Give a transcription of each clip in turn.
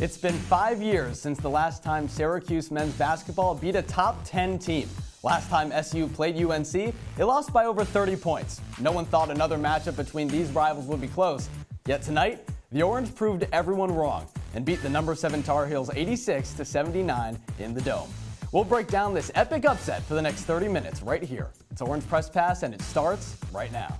It's been 5 years since the last time Syracuse men's basketball beat a top 10 team. Last time SU played UNC, it lost by over 30 points. No one thought another matchup between these rivals would be close. Yet tonight, the Orange proved everyone wrong and beat the number 7 Tar Heels 86-79 in the Dome. We'll break down this epic upset for the next 30 minutes right here. It's Orange Press Pass and it starts right now.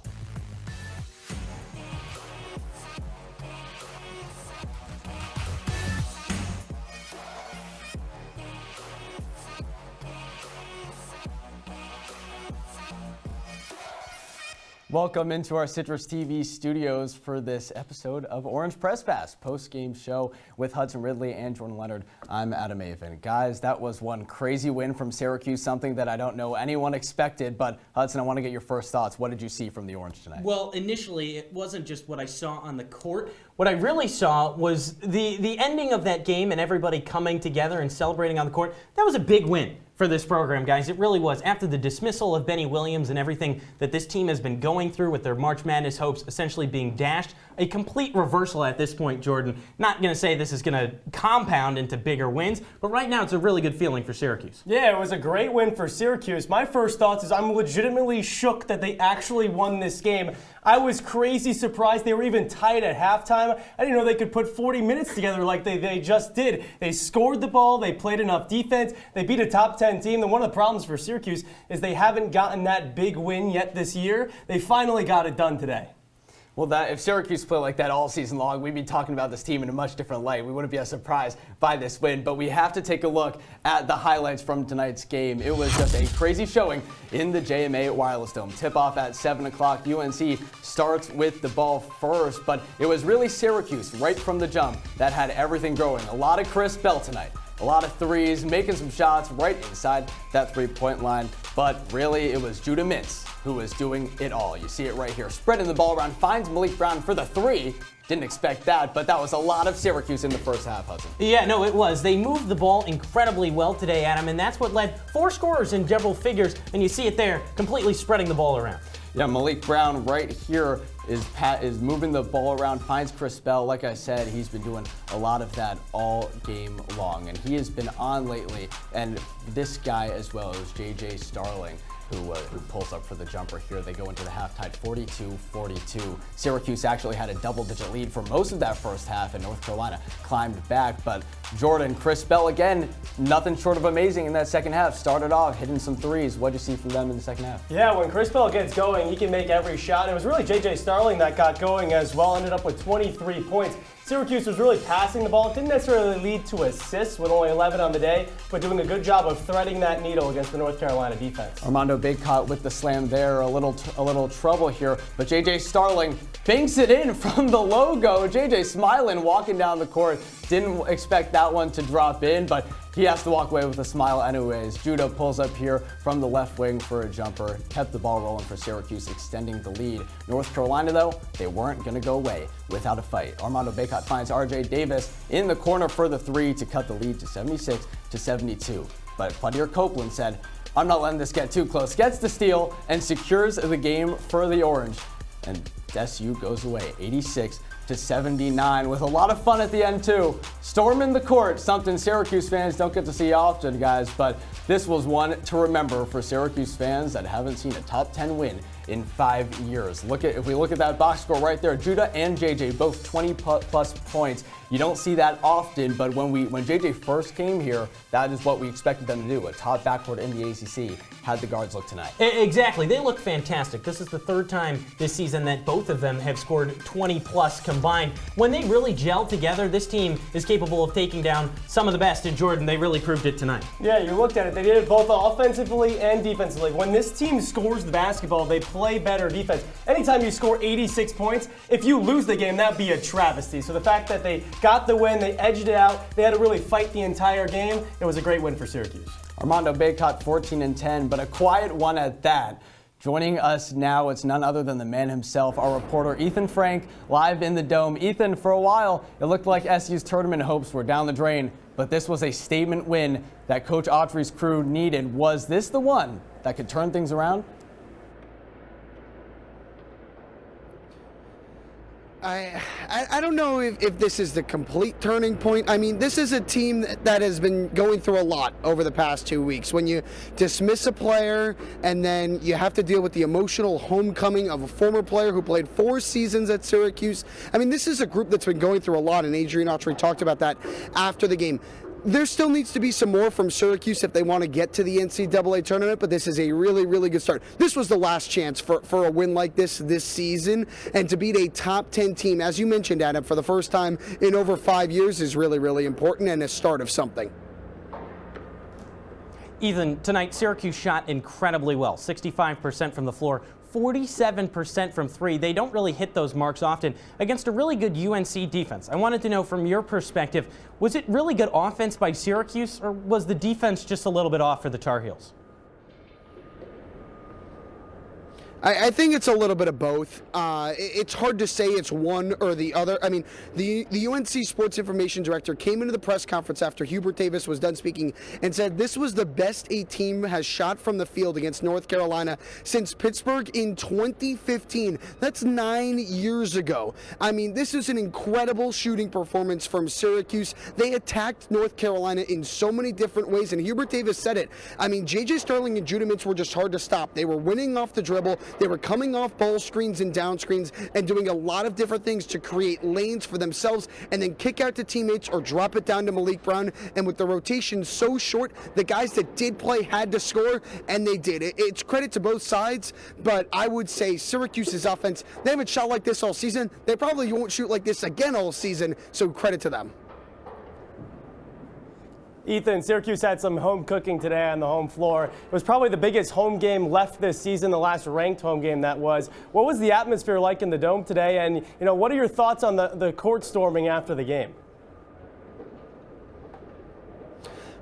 Welcome into our CitrusTV studios for this episode of Orange Press Pass, post-game show with Hudson, Ridley, and Jordan Leonard. I'm Adam Avin. Guys, that was one crazy win from Syracuse, something that I don't know anyone expected, but Hudson, I want to get your first thoughts. What did you see from the Orange tonight? Well, initially, it wasn't just what I saw on the court. What I really saw was the ending of that game and everybody coming together and celebrating on the court. That was a big win for this program, guys. It really was. After the dismissal of Benny Williams and everything that this team has been going through with their March Madness hopes essentially being dashed, a complete reversal at this point, Jordan. Not going to say this is going to compound into bigger wins, but right now it's a really good feeling for Syracuse. Yeah, it was a great win for Syracuse. My first thoughts is I'm legitimately shook that they actually won this game. I was crazy surprised they were even tied at halftime. I didn't know they could put 40 minutes together like they just did. They scored the ball, they played enough defense, they beat a top 10 team. And one of the problems for Syracuse is they haven't gotten that big win yet this year. They finally got it done today. Well, if Syracuse played like that all season long, we'd be talking about this team in a much different light. We wouldn't be as surprised by this win, but we have to take a look at the highlights from tonight's game. It was just a crazy showing in the JMA Wireless Dome. Tip-off at 7 o'clock. UNC starts with the ball first, but it was really Syracuse right from the jump that had everything going. A lot of Chris Bell tonight. A lot of threes, making some shots right inside that three-point line, but really it was Judah Mintz who was doing it all. You see it right here, spreading the ball around, finds Malik Brown for the three. Didn't expect that, but that was a lot of Syracuse in the first half, Hudson. Yeah, no, it was. They moved the ball incredibly well today, Adam, and that's what led 4 scorers in double figures, and you see it there, completely spreading the ball around. Yeah, Malik Brown right here is moving the ball around, finds Chris Bell. Like I said, he's been doing a lot of that all game long, and he has been on lately. And this guy as well is J.J. Starling, who pulls up for the jumper here. They go into the half tied 42-42. Syracuse actually had a double-digit lead for most of that first half, and North Carolina climbed back. But Jordan, Chris Bell, again, nothing short of amazing in that second half. Started off hitting some threes. What did you see from them in the second half? Yeah, when Chris Bell gets going, he can make every shot. It was really J.J. Starling that got going as well, ended up with 23 points. Syracuse was really passing the ball. It didn't necessarily lead to assists with only 11 on the day, but doing a good job of threading that needle against the North Carolina defense. Armando Baycott with the slam there, a little trouble here, but J.J. Starling banks it in from the logo. J.J. smiling, walking down the court. Didn't expect that one to drop in, but he has to walk away with a smile anyways. Judah pulls up here from the left wing for a jumper. Kept the ball rolling for Syracuse, extending the lead. North Carolina, though, they weren't going to go away without a fight. Armando Baycott finds R.J. Davis in the corner for the three to cut the lead to 76-72. But Fadir Copeland said, "I'm not letting this get too close." Gets the steal and secures the game for the Orange. And SU goes away 86-79 with a lot of fun at the end too. Storming the court, something Syracuse fans don't get to see often, guys, but this was one to remember for Syracuse fans that haven't seen a top 10 win in 5 years. If we look at that box score right there, Judah and JJ both 20 plus points. You don't see that often, but when JJ first came here, that is what we expected them to do. A top backcourt in the ACC. How'd the guards look tonight? Exactly. They look fantastic. This is the third time this season that both of them have scored 20 plus combined. When they really gel together, this team is capable of taking down some of the best. And Jordan, they really proved it tonight. Yeah, you looked at it. They did it both offensively and defensively. When this team scores the basketball, they play better defense. Anytime you score 86 points, if you lose the game, that'd be a travesty. So the fact that they got the win, they edged it out, they had to really fight the entire game, it was a great win for Syracuse. Armando Baycott 14-10, but a quiet one at that. Joining us now, it's none other than the man himself, our reporter Ethan Frank, live in the Dome. Ethan, for a while, it looked like SU's tournament hopes were down the drain, but this was a statement win that Coach Autry's crew needed. Was this the one that could turn things around? I don't know if this is the complete turning point. I mean, this is a team that has been going through a lot over the past 2 weeks. When you dismiss a player and then you have to deal with the emotional homecoming of a former player who played 4 seasons at Syracuse. I mean, this is a group that's been going through a lot, and Adrian Autry talked about that after the game. There still needs to be some more from Syracuse if they want to get to the NCAA tournament, but this is a really, really good start. This was the last chance for a win like this season, and to beat a top 10 team, as you mentioned, Adam, for the first time in over 5 years is really, really important and a start of something. Ethan, tonight Syracuse shot incredibly well, 65% from the floor, 47% from 3. They don't really hit those marks often against a really good UNC defense. I wanted to know from your perspective, was it really good offense by Syracuse, or was the defense just a little bit off for the Tar Heels? I think it's a little bit of both. It's hard to say it's one or the other. I mean, the UNC sports information director came into the press conference after Hubert Davis was done speaking and said this was the best a team has shot from the field against North Carolina since Pittsburgh in 2015. That's 9 years ago. I mean, this is an incredible shooting performance from Syracuse. They attacked North Carolina in so many different ways, and Hubert Davis said it. I mean, J.J. Starling and Judah Mintz were just hard to stop. They were winning off the dribble. They were coming off ball screens and down screens and doing a lot of different things to create lanes for themselves and then kick out to teammates or drop it down to Malik Brown. And with the rotation so short, the guys that did play had to score, and they did. It's credit to both sides, but I would say Syracuse's offense, they haven't shot like this all season. They probably won't shoot like this again all season, so credit to them. Ethan, Syracuse had some home cooking today on the home floor. It was probably the biggest home game left this season, the last ranked home game that was. What was the atmosphere like in the Dome today? And, what are your thoughts on the court storming after the game?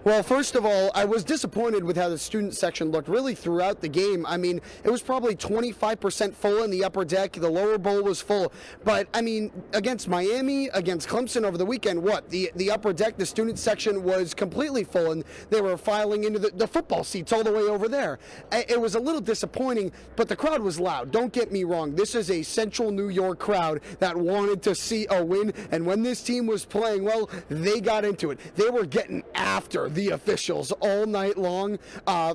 Well, first of all, I was disappointed with how the student section looked really throughout the game. I mean, it was probably 25% full in the upper deck. The lower bowl was full. But, I mean, against Miami, against Clemson over the weekend, the upper deck, the student section was completely full, and they were filing into the football seats all the way over there. It was a little disappointing, but the crowd was loud. Don't get me wrong. This is a central New York crowd that wanted to see a win, and when this team was playing well, they got into it. They were getting after the officials all night long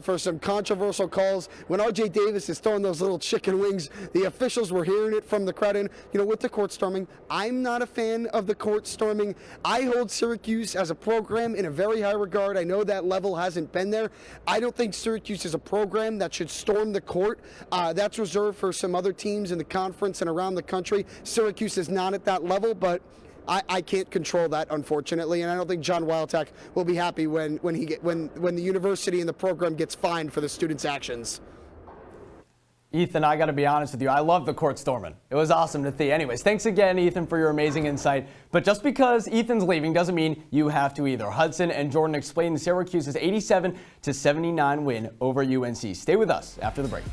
for some controversial calls. When RJ Davis is throwing those little chicken wings, the officials were hearing it from the crowd. And, with the court storming, I'm not a fan of the court storming. I hold Syracuse as a program in a very high regard. I know that level hasn't been there. I don't think Syracuse is a program that should storm the court. That's reserved for some other teams in the conference and around the country. Syracuse is not at that level, but I can't control that, unfortunately, and I don't think John Wildtack will be happy when the university and the program gets fined for the students' actions. Ethan, I got to be honest with you. I love the court storming. It was awesome to see. Anyways, thanks again, Ethan, for your amazing insight. But just because Ethan's leaving doesn't mean you have to either. Hudson and Jordan explained Syracuse's 87-79 win over UNC. Stay with us after the break.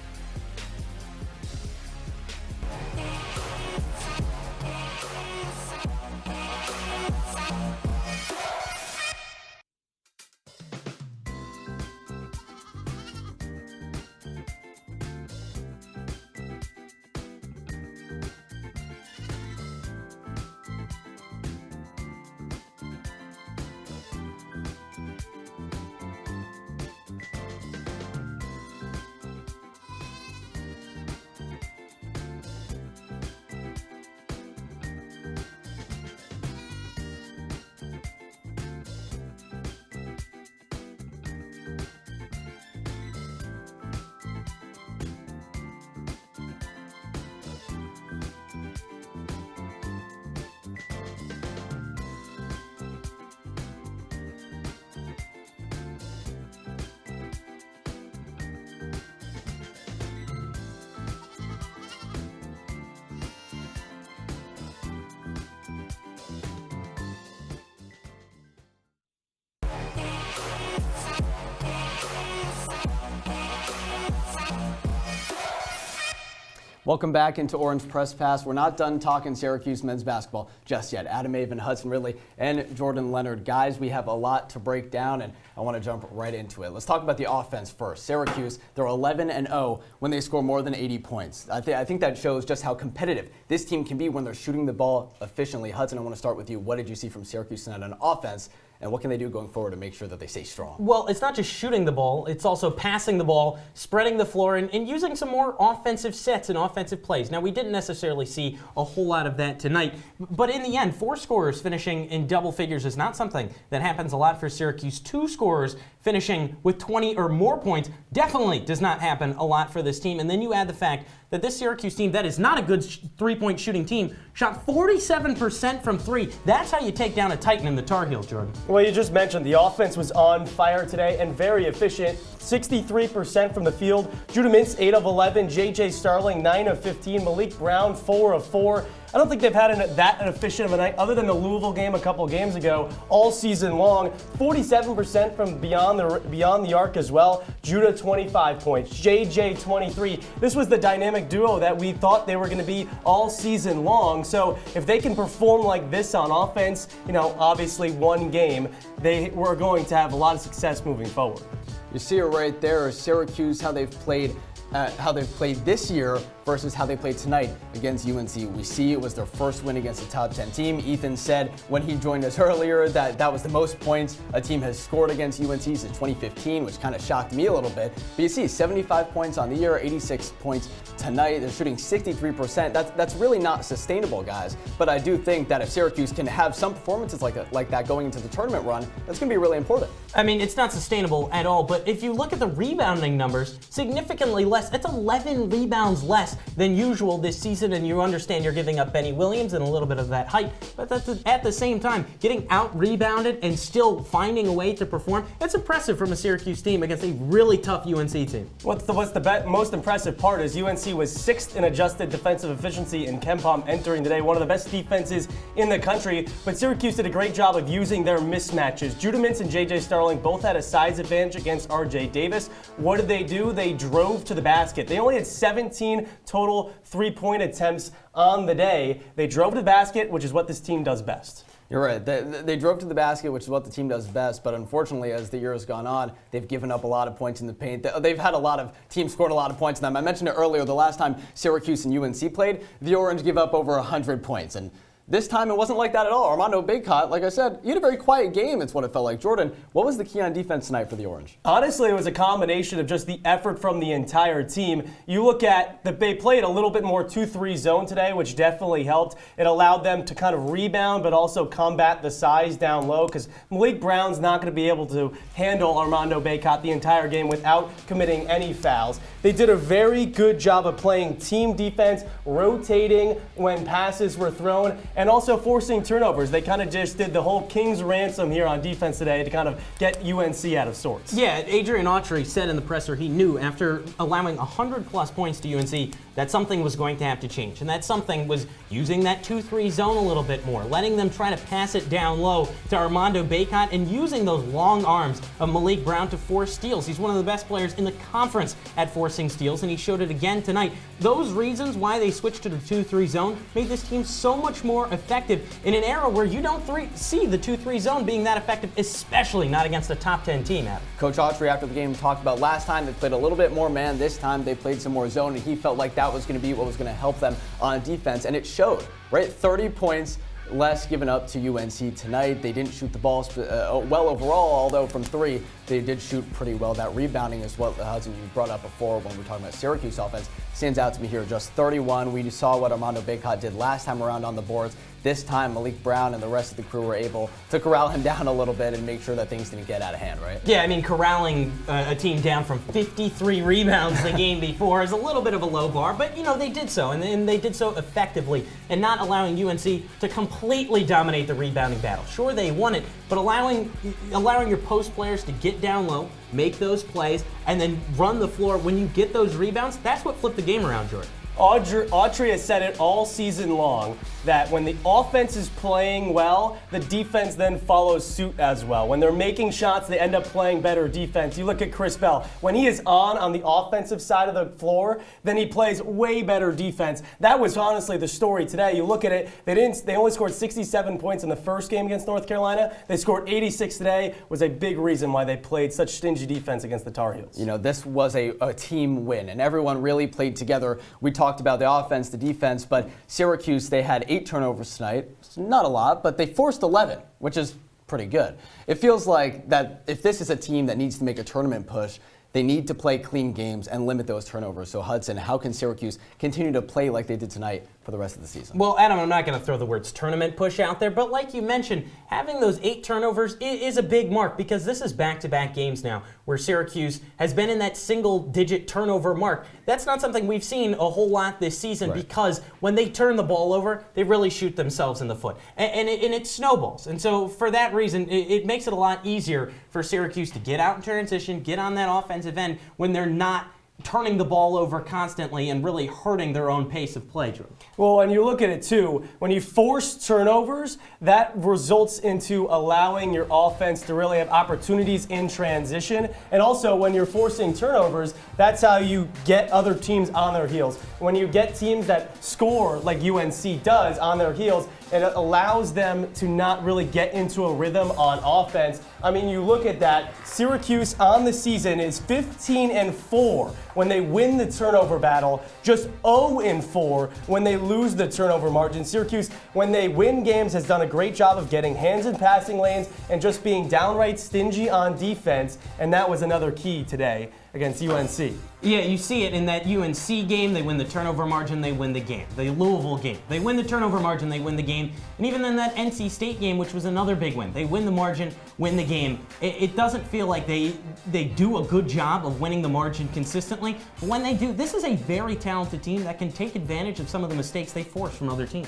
Welcome back into Orange Press Pass. We're not done talking Syracuse men's basketball just yet. Adam, Avin, Hudson, Ridley, and Jordan Leonard. Guys, we have a lot to break down, and I want to jump right into it. Let's talk about the offense first. Syracuse, they're 11-0 when they score more than 80 points. I think that shows just how competitive this team can be when they're shooting the ball efficiently. Hudson, I want to start with you. What did you see from Syracuse tonight on offense? And what can they do going forward to make sure that they stay strong? Well, it's not just shooting the ball, it's also passing the ball, spreading the floor, and using some more offensive sets and offensive plays. Now, we didn't necessarily see a whole lot of that tonight, but in the end, 4 scorers finishing in double figures is not something that happens a lot for Syracuse. 2 scorers finishing with 20 or more points definitely does not happen a lot for this team. And then you add the fact that this Syracuse team, that is not a good three-point shooting team, shot 47% from 3. That's how you take down a Titan in the Tar Heel, Jordan. Well, you just mentioned the offense was on fire today and very efficient. 63% from the field. Judah Mintz, 8 of 11. J.J. Starling, 9 of 15. Malik Brown, 4 of 4. I don't think they've had that efficient of a night, other than the Louisville game a couple games ago, all season long. 47% from beyond the arc as well. Judah, 25 points. JJ, 23. This was the dynamic duo that we thought they were going to be all season long. So if they can perform like this on offense, obviously one game, they were going to have a lot of success moving forward. You see it right there, Syracuse, how they've played this year versus how they played tonight against UNC. We see it was their first win against a top 10 team. Ethan said when he joined us earlier that was the most points a team has scored against UNC since 2015, which kind of shocked me a little bit. But you see 75 points on the year, 86 points tonight. They're shooting 63%. That's really not sustainable, guys. But I do think that if Syracuse can have some performances like that going into the tournament run, that's going to be really important. I mean, it's not sustainable at all, but if you look at the rebounding numbers, significantly less. It's 11 rebounds less than usual this season, and you understand you're giving up Benny Williams and a little bit of that height, but at the same time, getting out-rebounded and still finding a way to perform, it's impressive from a Syracuse team against a really tough UNC team. What's the most impressive part is UNC was 6th in adjusted defensive efficiency in KenPom entering today, one of the best defenses in the country, but Syracuse did a great job of using their mismatches. Judah Mintz and J.J. Starling both had a size advantage against R.J. Davis. What did they do? They drove to the basket. They only had 17 total three-point attempts on the day. They drove to the basket, which is what this team does best. You're right. They drove to the basket, which is what the team does best. But unfortunately, as the year has gone on, they've given up a lot of points in the paint. They've had a lot of teams scored a lot of points in them. I mentioned it earlier. The last time Syracuse and UNC played, the Orange gave up over 100 points. And this time, it wasn't like that at all. Armando Bacot, like I said, he had a very quiet game. It's what it felt like. Jordan, what was the key on defense tonight for the Orange? Honestly, it was a combination of just the effort from the entire team. You look at they played a little bit more 2-3 zone today, which definitely helped. It allowed them to kind of rebound, but also combat the size down low, because Malik Brown's not going to be able to handle Armando Bacot the entire game without committing any fouls. They did a very good job of playing team defense, rotating when passes were thrown, and also forcing turnovers. They kind of just did the whole King's ransom here on defense today to kind of get UNC out of sorts. Yeah, Adrian Autry said in the presser he knew after allowing 100-plus points to UNC that something was going to have to change. And that something was using that 2-3 zone a little bit more, letting them try to pass it down low to Armando Bacot, and using those long arms of Malik Brown to force steals. He's one of the best players in the conference at forcing steals, and he showed it again tonight. Those reasons why they switched to the 2-3 zone made this team so much more effective in an era where you don't see the 2-3 zone being that effective, especially not against a top 10 team. Adam. Coach Autry after the game talked about last time they played a little bit more man. This time they played some more zone, and he felt like that was going to be what was going to help them on defense, and it showed, right? 30 points less given up to UNC tonight. They didn't shoot the ball well overall, although from 3 they did shoot pretty well. That rebounding is what Hudson you brought up before when we're talking about Syracuse offense. Stands out to me here, just 31. We saw what Armando Bacot did last time around on the boards. This time, Malik Brown and the rest of the crew were able to corral him down a little bit and make sure that things didn't get out of hand, right? Yeah, I mean, corralling a team down from 53 rebounds the game before is a little bit of a low bar, but, they did so, and they did so effectively, and not allowing UNC to completely dominate the rebounding battle. Sure, they won it, but allowing your post players to get down low, make those plays, and then run the floor when you get those rebounds, that's what flipped the game around, Jordan. Autry has said it all season long that when the offense is playing well, the defense then follows suit as well. When they're making shots, they end up playing better defense. You look at Chris Bell. When he is on the offensive side of the floor, then he plays way better defense. That was honestly the story today. You look at it, they only scored 67 points in the first game against North Carolina. They scored 86 today. Was a big reason why they played such stingy defense against the Tar Heels. You know, this was a team win, and everyone really played together. We talked about the offense, the defense, but Syracuse, they had 8 turnovers tonight. It's not a lot, but they forced 11, which is pretty good. It feels like that if this is a team that needs to make a tournament push, they need to play clean games and limit those turnovers. So Hudson, how can Syracuse continue to play like they did tonight for the rest of the season? Well, Adam, I'm not going to throw the words tournament push out there, but like you mentioned, having those 8 turnovers is a big mark because this is back-to-back games now where Syracuse has been in that single-digit turnover mark. That's not something we've seen a whole lot this season because when they turn the ball over, they really shoot themselves in the foot. And it snowballs. And so for that reason, it makes it a lot easier for Syracuse to get out in transition, get on that offensive end when they're not turning the ball over constantly and really hurting their own pace of play, Drew. Well, and you look at it too, when you force turnovers, that results into allowing your offense to really have opportunities in transition. And also, when you're forcing turnovers, that's how you get other teams on their heels. When you get teams that score like UNC does on their heels, it allows them to not really get into a rhythm on offense. I mean, you look at that, Syracuse on the season is 15-4 when they win the turnover battle, just 0-4 when they lose the turnover margin. Syracuse, when they win games, has done a great job of getting hands in passing lanes and just being downright stingy on defense, and that was another key today against UNC. Yeah, you see it in that UNC game, they win the turnover margin, they win the game. The Louisville game, they win the turnover margin, they win the game. And even in that NC State game, which was another big win, they win the margin, win the game. It doesn't feel like they do a good job of winning the margin consistently, but when they do, this is a very talented team that can take advantage of some of the mistakes they force from other teams.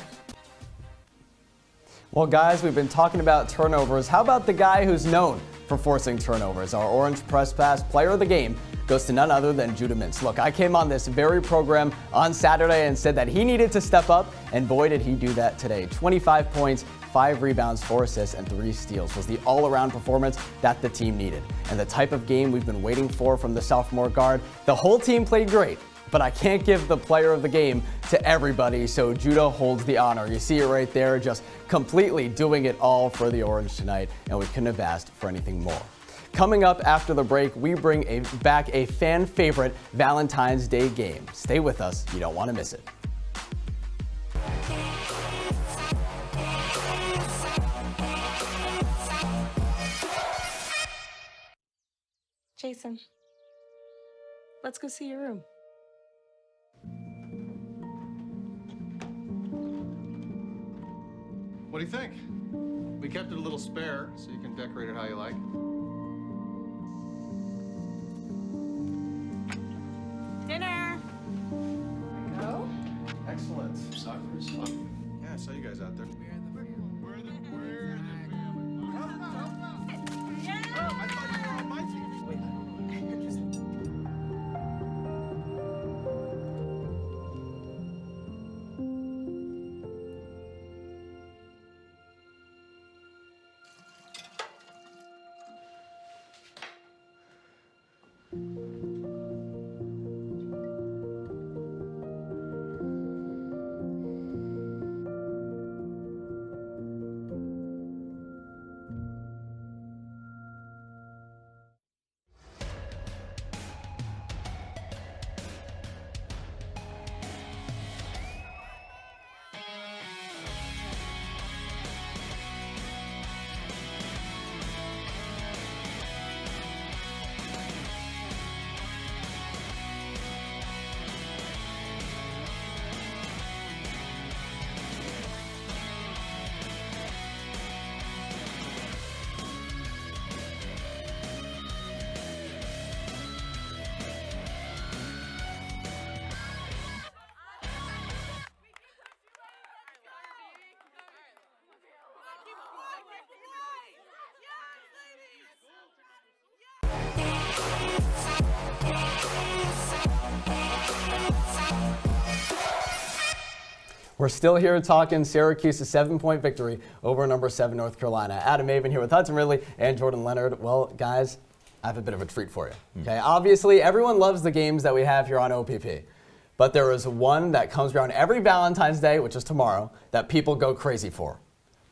Well, guys, we've been talking about turnovers. How about the guy who's known for forcing turnovers? Our Orange Press Pass player of the game goes to none other than Judah Mintz. Look, I came on this very program on Saturday and said that he needed to step up, and boy, did he do that today. 25 points, 5 rebounds, 4 assists, and 3 steals was the all-around performance that the team needed. And the type of game we've been waiting for from the sophomore guard. The whole team played great, but I can't give the player of the game to everybody, so Judah holds the honor. You see it right there, just completely doing it all for the Orange tonight, and we couldn't have asked for anything more. Coming up after the break, we bring back a fan favorite Valentine's Day game. Stay with us, you don't want to miss it. Jason, let's go see your room. What do you think? We kept it a little spare, so you can decorate it how you like. Dinner! Go? Excellent. Soccer is fun. Yeah, I saw you guys out there. We're the family. Yeah! Oh, I thought you were on my team. Wait, We're still here talking Syracuse's 7-point victory over number 7 North Carolina. Adam Avin here with Hudson, Ridley, and Jordan Leonard. Well, guys, I have a bit of a treat for you. Okay, obviously everyone loves the games that we have here on OPP, but there is one that comes around every Valentine's Day, which is tomorrow, that people go crazy for.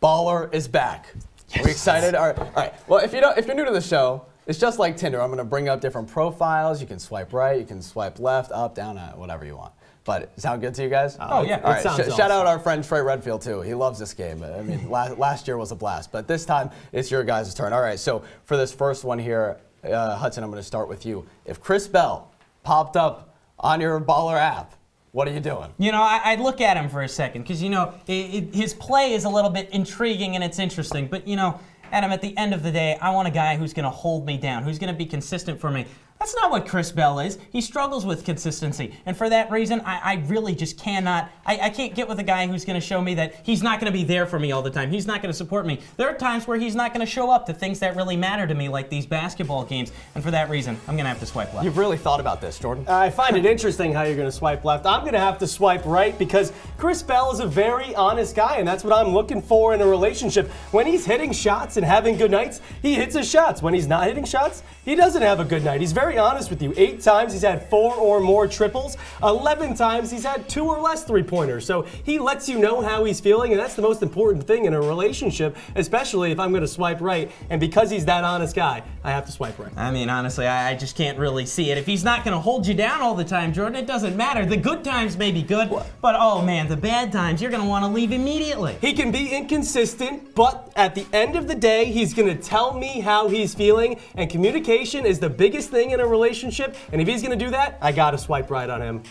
Baller is back. Yes. Are we excited? All right. Well, if you're new to the show, it's just like Tinder. I'm going to bring up different profiles. You can swipe right, you can swipe left, up, down, whatever you want. But sound good to you guys? Oh, yeah. All right. Shout out our friend Trey Redfield, too. He loves this game. I mean, last year was a blast. But this time, it's your guys' turn. All right. So for this first one here, Hudson, I'm going to start with you. If Chris Bell popped up on your Baller app, what are you doing? You know, I'd look at him for a second because, you know, his play is a little bit intriguing and it's interesting. But, you know, Adam, at the end of the day, I want a guy who's going to hold me down, who's going to be consistent for me. That's not what Chris Bell is. He struggles with consistency. And for that reason, I really just cannot, I can't get with a guy who's going to show me that he's not going to be there for me all the time. He's not going to support me. There are times where he's not going to show up to things that really matter to me, like these basketball games. And for that reason, I'm going to have to swipe left. You've really thought about this, Jordan. I find it interesting how you're going to swipe left. I'm going to have to swipe right because Chris Bell is a very honest guy, and that's what I'm looking for in a relationship. When he's hitting shots and having good nights, he hits his shots. When he's not hitting shots, he doesn't have a good night. He's very honest with you. 8 times he's had 4 or more triples. 11 times he's had 2 or less three-pointers. So he lets you know how he's feeling, and that's the most important thing in a relationship, especially if I'm going to swipe right. And because he's that honest guy, I have to swipe right. I mean, honestly, I just can't really see it. If he's not going to hold you down all the time, Jordan, it doesn't matter. The good times may be good, but oh man, the bad times, you're going to want to leave immediately. He can be inconsistent, but at the end of the day, he's going to tell me how he's feeling, and communication is the biggest thing in a relationship. And if he's going to do that, I got to swipe right on him.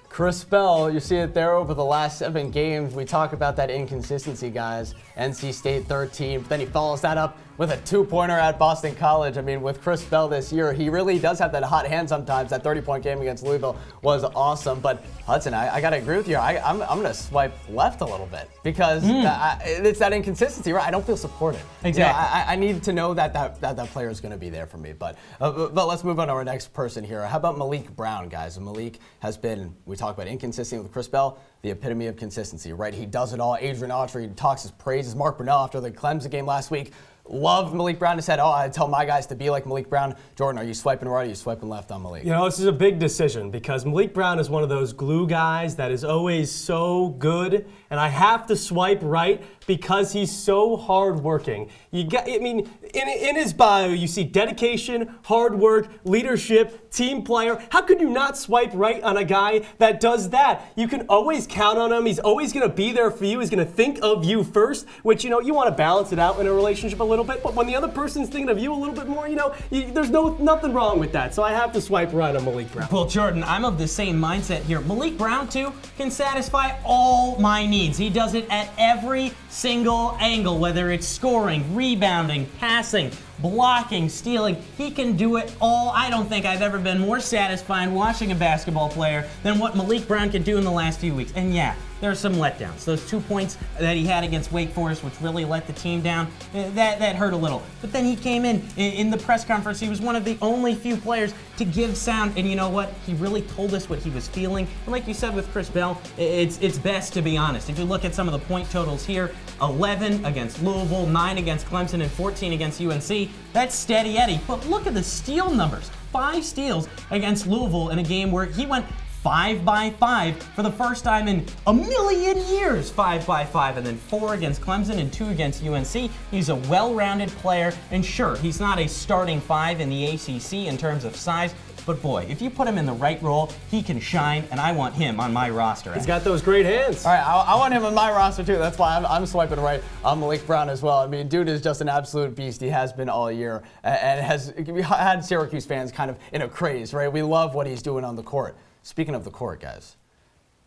Chris Bell, you see it there over the last 7 games. We talk about that inconsistency, guys. NC State 13, but then he follows that up with a 2-pointer at Boston College. I mean, with Chris Bell this year, he really does have that hot hand sometimes. That 30-point game against Louisville was awesome. But Hudson, I got to agree with you. I'm going to swipe left a little bit because it's that inconsistency, right? I don't feel supported. Exactly. You know, I need to know that player is going to be there for me. But let's move on to our next person here. How about Malik Brown, guys? Malik has been, we talk about inconsistency with Chris Bell, the epitome of consistency, right? He does it all. Adrian Autry talks his praises. Mark Brunell after the Clemson game last week loved Malik Brown and said, I tell my guys to be like Malik Brown. Jordan, are you swiping right or are you swiping left on Malik? You know, this is a big decision because Malik Brown is one of those glue guys that is always so good, and I have to swipe right because he's so hardworking. In his bio, you see dedication, hard work, leadership, team player. How could you not swipe right on a guy that does that? You can always count on him. He's always going to be there for you. He's going to think of you first, which, you know, you want to balance it out in a relationship a little bit, but when the other person's thinking of you a little bit more, you know, there's nothing wrong with that. So I have to swipe right on Malik Brown. Well, Jordan, I'm of the same mindset here. Malik Brown, too, can satisfy all my needs. He does it at every single angle, whether it's scoring, rebounding, passing, blocking, stealing. He can do it all. I don't think I've ever been more satisfied watching a basketball player than what Malik Brown can do in the last few weeks. And yeah, there are some letdowns. Those 2 points that he had against Wake Forest, which really let the team down, that hurt a little. But then he came in the press conference. He was one of the only few players to give sound. And you know what? He really told us what he was feeling. And like you said with Chris Bell, it's best to be honest. If you look at some of the point totals here, 11 against Louisville, 9 against Clemson, and 14 against UNC. That's steady Eddie. But look at the steal numbers. 5 steals against Louisville in a game where he went 5 by 5 for the first time in a million years. 5 by 5, and then 4 against Clemson and 2 against UNC. He's a well-rounded player, and sure, he's not a starting 5 in the ACC in terms of size, but boy, if you put him in the right role, he can shine, and I want him on my roster. He's got those great hands. All right, I want him on my roster too. That's why I'm swiping right on Malik Brown as well. I mean, dude is just an absolute beast. He has been all year and has had Syracuse fans kind of in a craze, right? We love what he's doing on the court. Speaking of the court, guys,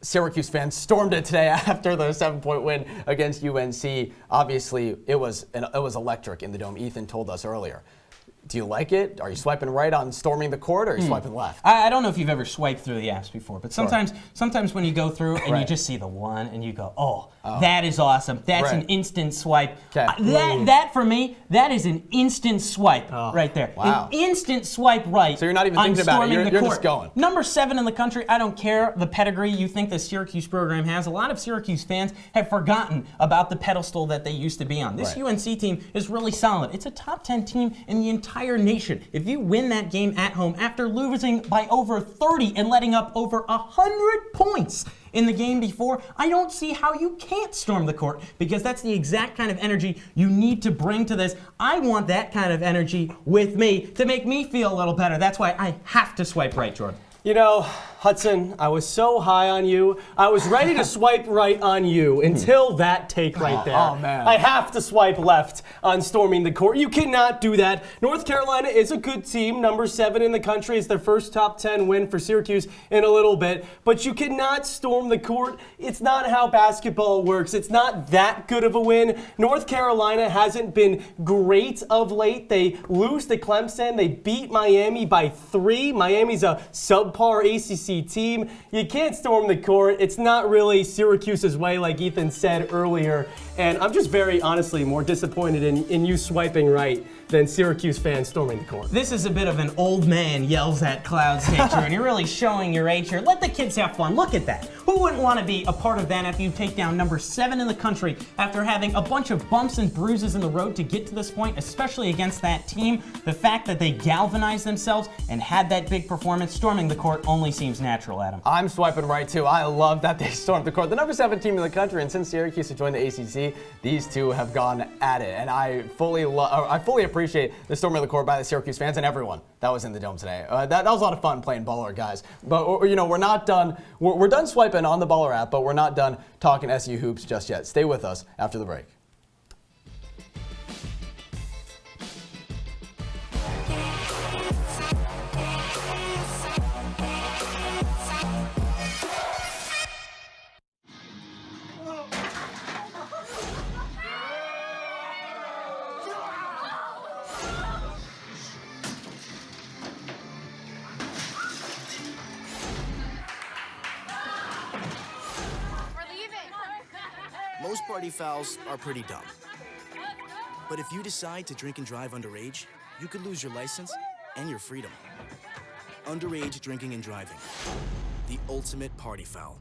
Syracuse fans stormed it today after the 7-point win against UNC. Obviously, it was electric in the Dome. Ethan told us earlier. Do you like it? Are you swiping right on storming the court, or are you swiping left? I don't know if you've ever swiped through the apps before, but sometimes when you go through and you just see the one and you go, oh, that is awesome. That's an instant swipe. That for me, that is an instant swipe right there. Wow. An instant swipe right. So you're not even thinking about it. You're just going. Number 7 in the country. I don't care the pedigree you think the Syracuse program has. A lot of Syracuse fans have forgotten about the pedestal that they used to be on. This UNC team is really solid. It's a top 10 team in the entire nation. If you win that game at home after losing by over 30 and letting up over 100 points in the game before, I don't see how you can't storm the court, because that's the exact kind of energy you need to bring to this. I want that kind of energy with me to make me feel a little better. That's why I have to swipe right, Jordan. You know, Hudson, I was so high on you. I was ready to swipe right on you until that take right there. Oh, man. I have to swipe left on storming the court. You cannot do that. North Carolina is a good team. Number 7 in the country. It's their first top 10 win for Syracuse in a little bit. But you cannot storm the court. It's not how basketball works. It's not that good of a win. North Carolina hasn't been great of late. They lose to Clemson. They beat Miami by 3. Miami's a subpar ACC team. You can't storm the court. It's not really Syracuse's way, like Ethan said earlier. And I'm just very honestly more disappointed in you swiping right than Syracuse fans storming the court. This is a bit of an old man yells at clouds nature, and you're really showing your age here. Let the kids have fun. Look at that. Who wouldn't want to be a part of that after you take down number 7 in the country after having a bunch of bumps and bruises in the road to get to this point, especially against that team? The fact that they galvanized themselves and had that big performance, storming the court only seems natural, Adam. I'm swiping right too. I love that they stormed the court. The number 7 team in the country, and since Syracuse has joined the ACC, these two have gone at it, and I fully appreciate the storming of the court by the Syracuse fans and everyone that was in the Dome today. That was a lot of fun playing baller, guys. But you know, we're not done. We're done swiping on the Baller app, but we're not done talking SU hoops just yet. Stay with us after the break. Most party fouls are pretty dumb. But if you decide to drink and drive underage, you could lose your license and your freedom. Underage drinking and driving. The ultimate party foul.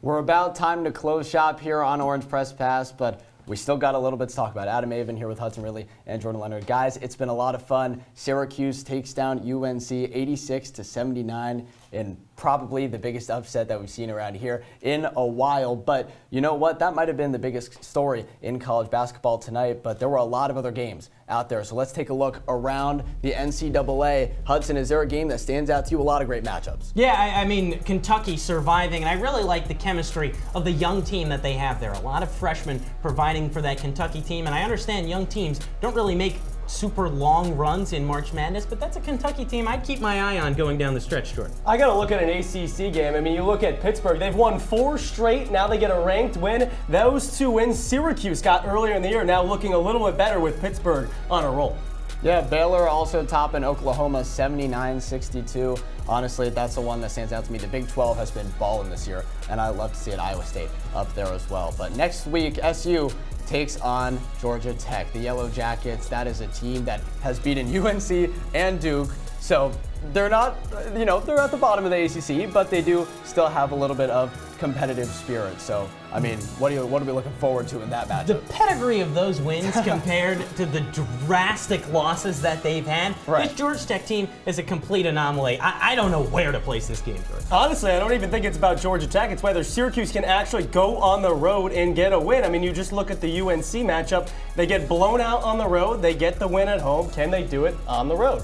We're about time to close shop here on Orange Press Pass, but we still got a little bit to talk about. Adam Avin here with Hudson Ridley and Jordan Leonard. Guys, it's been a lot of fun. Syracuse takes down UNC 86-79 in probably the biggest upset that we've seen around here in a while. But you know what? That might have been the biggest story in college basketball tonight, but there were a lot of other games out there. So let's take a look around the NCAA. Hudson, is there a game that stands out to you? A lot of great matchups. Yeah, I mean, Kentucky surviving, and I really like the chemistry of the young team that they have there. A lot of freshmen providing for that Kentucky team, and I understand young teams don't really make super long runs in March Madness, but that's a Kentucky team I'd keep my eye on going down the stretch, Jordan. I got to look at an ACC game. I mean, you look at Pittsburgh. They've won 4 straight. Now they get a ranked win. Those 2 wins Syracuse got earlier in the year, now looking a little bit better with Pittsburgh on a roll. Yeah, Baylor also topping Oklahoma 79-62. Honestly, that's the one that stands out to me. The Big 12 has been balling this year, and I'd love to see it Iowa State up there as well. But next week, SU takes on Georgia Tech. The Yellow Jackets, that is a team that has beaten UNC and Duke So they're not, they're at the bottom of the ACC, but they do still have a little bit of competitive spirit. So, I mean, what are we looking forward to in that matchup? The pedigree of those wins compared to the drastic losses that they've had, Right. this Georgia Tech team is a complete anomaly. I don't know where to place this game, George. Honestly, I don't even think it's about Georgia Tech. It's whether Syracuse can actually go on the road and get a win. I mean, you just look at the UNC matchup. They get blown out on the road. They get the win at home. Can they do it on the road?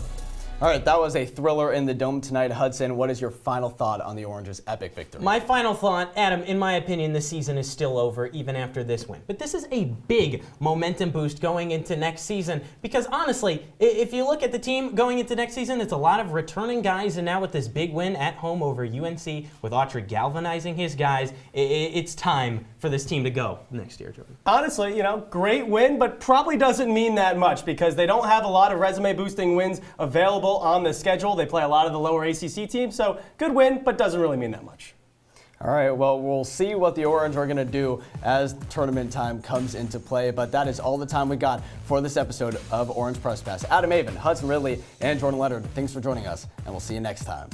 All right, that was a thriller in the Dome tonight. Hudson, what is your final thought on the Orange's epic victory? My final thought, Adam, in my opinion, the season is still over even after this win. But this is a big momentum boost going into next season because honestly, if you look at the team going into next season, it's a lot of returning guys, and now with this big win at home over UNC, with Autry galvanizing his guys, it's time for this team to go next year, Jordan. Honestly, great win, but probably doesn't mean that much because they don't have a lot of resume boosting wins available on the schedule. They play a lot of the lower ACC teams, so good win, but doesn't really mean that much. All right, well, we'll see what the Orange are going to do as tournament time comes into play, but that is all the time we got for this episode of Orange Press Pass. Adam Avin, Hudson Ridley, and Jordan Leonard, thanks for joining us, and we'll see you next time.